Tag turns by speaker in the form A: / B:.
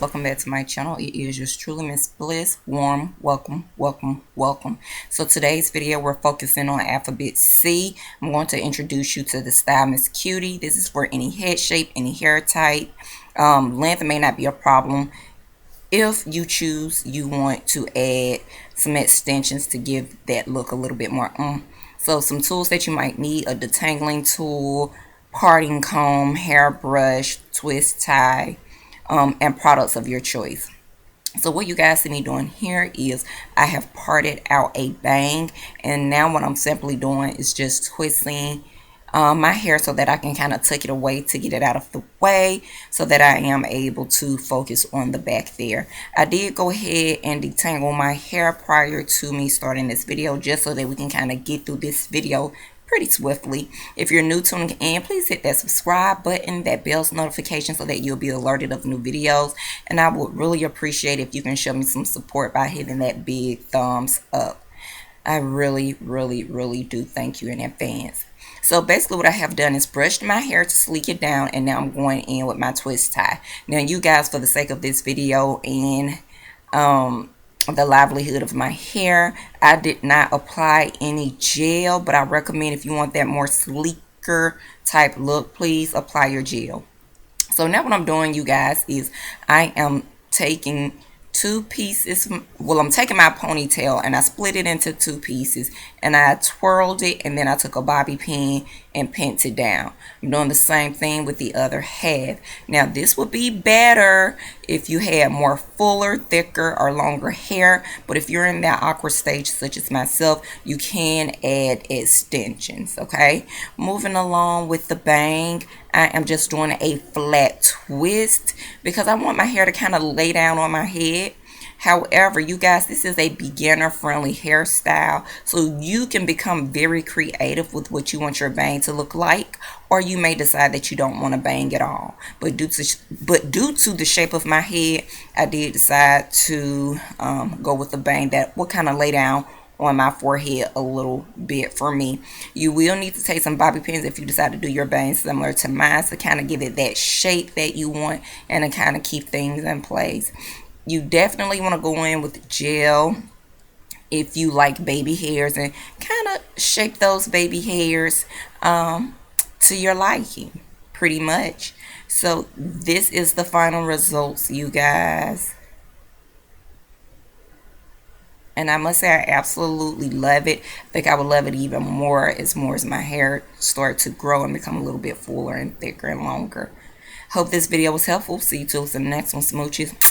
A: Welcome back to my channel. It is yours truly, Miss Bliss. Warm welcome, welcome, welcome. So today's video, we're focusing on alphabet C. I'm going to introduce you to the style Miss Cutie. This is for any head shape, any hair type. Length may not be a problem. If you choose, you want to add some extensions to give that look a little bit more. So some tools that you might need: a detangling tool, parting comb, hairbrush, twist tie, and products of your choice. So what you guys see me doing here is I have parted out a bang, and now what I'm simply doing is just twisting my hair so that I can kind of tuck it away to get it out of the way so that I am able to focus on the back there. I did go ahead and detangle my hair prior to me starting this video just so that we can kind of get through this video pretty swiftly. If you're new tuning in, please hit that subscribe button, that bell's notification, so that you'll be alerted of new videos. And I would really appreciate if you can show me some support by hitting that big thumbs up. I really do thank you in advance. So basically what I have done is brushed my hair to sleek it down, and now I'm going in with my twist tie. Now you guys, for the sake of this video and the livelihood of my hair, I did not apply any gel, but I recommend if you want that more sleeker type look, please apply your gel. So now what I'm doing, you guys, is I am taking two pieces. Well, I'm taking my ponytail and I split it into two pieces, and I twirled it, and then I took a bobby pin and pinned it down. I'm doing the same thing with the other half. Now this would be better if you had more fuller, thicker, or longer hair, but if you're in that awkward stage such as myself, you can add extensions. Okay, moving along with the bang, I am just doing a flat twist because I want my hair to kind of lay down on my head. However, you guys, this is a beginner-friendly hairstyle, so you can become very creative with what you want your bang to look like, or you may decide that you don't want to bang at all. But due to the shape of my head, I did decide to go with a bang that will kind of lay down on my forehead a little bit for me. You will need to take some bobby pins if you decide to do your bangs similar to mine to kind of give it that shape that you want and to kind of keep things in place. You definitely want to go in with gel if you like baby hairs and kind of shape those baby hairs to your liking, pretty much. So this is the final results, you guys. And I must say, I absolutely love it. I think I would love it even more as my hair start to grow and become a little bit fuller and thicker and longer. Hope this video was helpful. See you till the next one. Smooches.